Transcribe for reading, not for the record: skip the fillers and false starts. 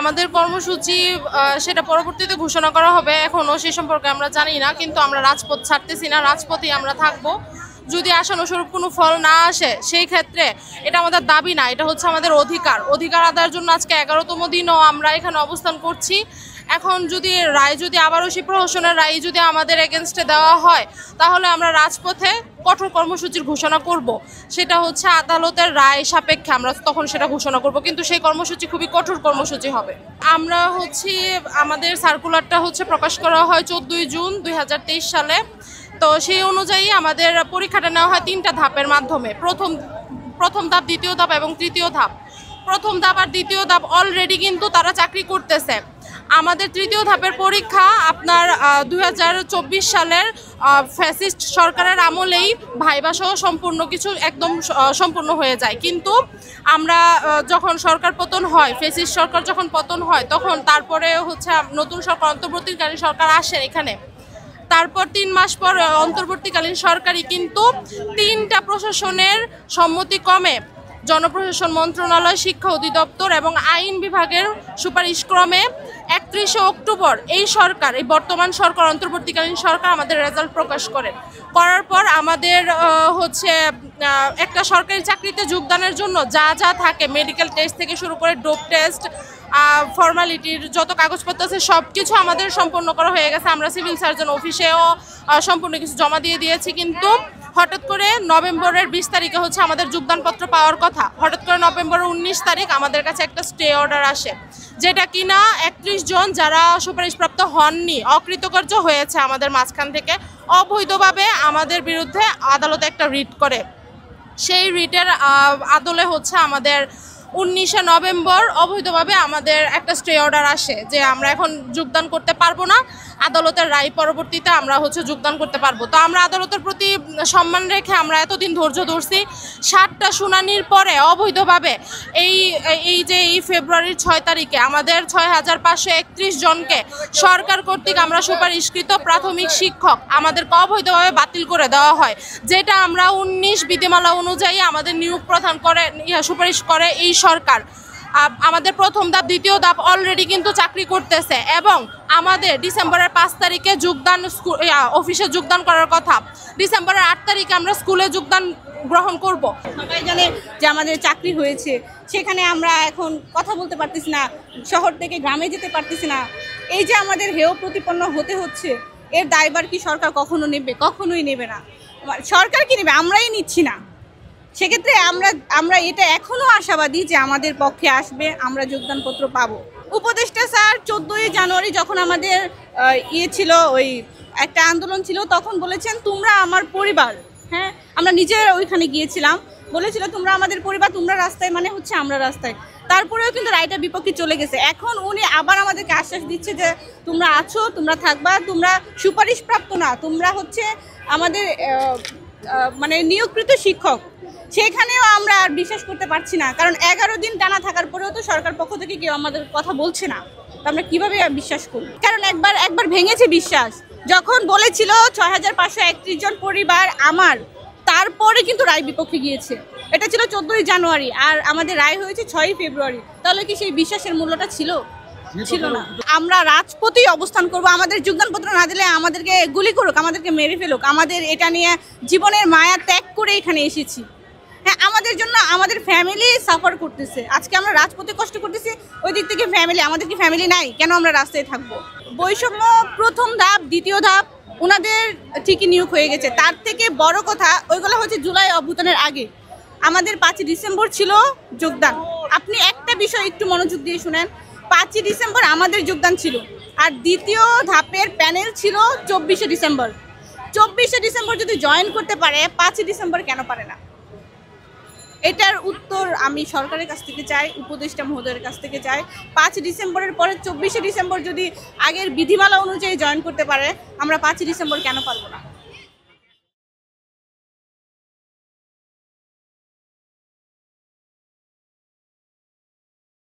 আমাদের কর্মসূচি সেটা পরবর্তীতে ঘোষণা করা হবে, এখনও সে সম্পর্কে আমরা জানি না, কিন্তু আমরা রাজপথ ছাড়তেছি না, রাজপথেই আমরা থাকবো। যদি আশানুরূপ কোনো ফল না আসে সেই ক্ষেত্রে এটা আমাদের দাবি না, এটা হচ্ছে আমাদের অধিকার আদায়ের জন্য আজকে 11তম দিনও আমরা এখানে অবস্থান করছি। এখন যদি রায় যদি আবারও সেই প্রহসনের রায় যদি আমাদের এগেনস্টে দেওয়া হয়, তাহলে আমরা রাজপথে কঠোর কর্মসূচির ঘোষণা করব। সেটা হচ্ছে আদালতের রায় সাপেক্ষে আমরা তখন সেটা ঘোষণা করব, কিন্তু সেই কর্মসূচি খুবই কঠোর কর্মসূচি হবে। আমরা আমাদের সার্কুলারটা প্রকাশ করা হয় 14 জুন 2023 সালে। তো সেই অনুযায়ী আমাদের পরীক্ষাটা নেওয়া হয় 3টা ধাপের মাধ্যমে, প্রথম ধাপ, দ্বিতীয় ধাপ এবং তৃতীয় ধাপ। প্রথম ধাপ আর দ্বিতীয় ধাপ অলরেডি কিন্তু তারা চাকরি করতেছে। আমাদের তৃতীয় ধাপের পরীক্ষা আপনার 2024 সালের ফ্যাসিস্ট সরকারের আমলেই ভাইবা সহ সম্পূর্ণ কিছু একদম সম্পূর্ণ হয়ে যায়, কিন্তু আমরা যখন সরকার পতন হয়, ফ্যাসিস্ট সরকার যখন পতন হয়, তখন তারপরে নতুন সরকার, অন্তর্বর্তীকালীন সরকার আসে এখানে। তারপর 3 মাস পর অন্তর্বর্তীকালীন সরকারই কিন্তু 3টা প্রশাসনের সম্মতিক্রমে জনপ্রশাসন মন্ত্রণালয়, শিক্ষা অধিদপ্তর এবং আইন বিভাগের সুপারিশক্রমে 31 অক্টোবর এই বর্তমান সরকার, অন্তর্বর্তীকালীন সরকার আমাদের রেজাল্ট প্রকাশ করার পর আমাদের একটা সরকারি চাকরিতে যোগদানের জন্য যা যা থাকে, মেডিকেল টেস্ট থেকে শুরু করে ডোপ টেস্ট, ফর্মালিটির যত কাগজপত্র আছে সব কিছু আমাদের সম্পন্ন করা হয়ে গেছে। আমরা সিভিল সার্জন অফিসেও সম্পূর্ণ কিছু জমা দিয়ে দিয়েছি, কিন্তু হঠাৎ করে নভেম্বরের 20 তারিখে আমাদের যোগদানপত্র পাওয়ার কথা। হঠাৎ করে নভেম্বরের 19 তারিখ আমাদের কাছে একটা স্টে অর্ডার আসে, যেটা কিনা 31 জন যারা সুপারিশপ্রাপ্ত হননি, অকৃতকার্য হয়েছে আমাদের মাঝখান থেকে, অবৈধভাবে আমাদের বিরুদ্ধে আদালতে একটা রিট করে। সেই রিটের আদলে আমাদের 19 নভেম্বর অবৈধভাবে আমাদের একটা স্টে অর্ডার আসে যে আমরা এখন যোগদান করতে পারবো না, আদালতের রায় পরবর্তীতে আমরা যোগদান করতে পারবো। তো আমরা আদালতের প্রতি সম্মান রেখে আমরা এতদিন ধৈর্য ধরছি। 7টা শুনানির পরে অবৈধভাবে এই ফেব্রুয়ারির 6 তারিখে আমাদের 6531 জনকে সরকার কর্তৃক আমরা সুপারিশকৃত প্রাথমিক শিক্ষক আমাদেরকে অবৈধভাবে বাতিল করে দেওয়া হয়, যেটা আমরা 19 বিধিমালা অনুযায়ী আমাদের নিয়োগ প্রদান করে সুপারিশ করে এই সরকার। আমাদের প্রথম ধাপ, দ্বিতীয় ধাপ অলরেডি কিন্তু চাকরি করতেছে এবং আমাদের ডিসেম্বরের 5 তারিখে অফিসে যোগদান করার কথা। ডিসেম্বরের 8 তারিখে আমরা স্কুলে যোগদান গ্রহণ করব। সবাই জানে যে আমাদের চাকরি হয়েছে, সেখানে আমরা এখন কথা বলতে পারতেছি না, শহর থেকে গ্রামে যেতে পারতেছি না। এই যে আমাদের হেয় প্রতিপন্ন হতে হচ্ছে, এর দায়ভার কি সরকার কখনো নেবে? কখনোই নেবে না। সরকার কি নেবে? আমরাই নিচ্ছি না। সেক্ষেত্রে আমরা এটা এখনও আশাবাদী যে আমাদের পক্ষে আসবে, আমরা যোগদানপত্র পাবো। উপদেষ্টা স্যার 14 জানুয়ারি যখন আমাদের ছিল, ওই একটা আন্দোলন ছিল, তখন বলেছেন তোমরা আমার পরিবার। হ্যাঁ, আমরা নিজেরা ওইখানে গিয়েছিলাম, বলেছিল তোমরা আমাদের পরিবার, তোমরা রাস্তায় মানে আমরা রাস্তায়। তারপরেও কিন্তু রায়টার বিপক্ষে চলে গেছে। এখন উনি আবার আমাদেরকে আশ্বাস দিচ্ছে যে তোমরা আছো, তোমরা থাকবা, তোমরা সুপারিশপ্রাপ্ত না, তোমরা আমাদের মানে নিয়োগকৃত শিক্ষক। সেখানেও আমরা আর বিশ্বাস করতে পারছি না, কারণ 11 দিন টানা থাকার পরেও তো সরকার পক্ষ থেকে কেউ আমাদের কথা বলছে না। তো আমরা কিভাবে বিশ্বাস করি? কারণ একবার ভেঙেছে বিশ্বাস, যখন বলেছিল 6531 জন পরিবার আমার, তারপরে কিন্তু রায় বিপক্ষে গিয়েছে। এটা ছিল 14 জানুয়ারি, আর আমাদের রায় হয়েছে 6 ফেব্রুয়ারি। তাহলে কি সেই বিশ্বাসের মূল্যটা ছিল না? আমরা রাজপথেই অবস্থান করব। আমাদের যোগদানপত্র না দিলে আমাদেরকে গুলি করুক, আমাদেরকে মেরে ফেলুক, আমাদের এটা নিয়ে জীবনের মায়া ত্যাগ করে এখানে এসেছি। হ্যাঁ, আমাদের জন্য আমাদের ফ্যামিলি সাফার করতেছে। আজকে আমরা রাজপথে কষ্ট করতেছি, ওই দিক থেকে ফ্যামিলি, আমাদের কি ফ্যামিলি নাই? কেন আমরা রাস্তায় থাকবো? বৈষম্য প্রথম ধাপ, দ্বিতীয় ধাপ ওনাদের ঠিকই নিয়োগ হয়ে গেছে। তার থেকে বড় কথা, ওইগুলো জুলাই অভ্যুত্থানের আগে। আমাদের 5 ডিসেম্বর ছিল যোগদান। আপনি একটা বিষয় একটু মনোযোগ দিয়ে শুনেন, 5 ডিসেম্বর আমাদের যোগদান ছিল, আর দ্বিতীয় ধাপের প্যানেল ছিল 24 ডিসেম্বর। 24 ডিসেম্বর যদি জয়েন করতে পারে, 5 ডিসেম্বর কেন পারে না? এটার উত্তর আমি সরকারের কাছ থেকে চাই, উপদেষ্টা মহোদয়ের কাছ থেকে চাই। 5 ডিসেম্বরের পরে 24 ডিসেম্বর যদি আগের বিধিমালা অনুযায়ী জয়েন করতে পারে, আমরা 5 ডিসেম্বর কেন পারবো না?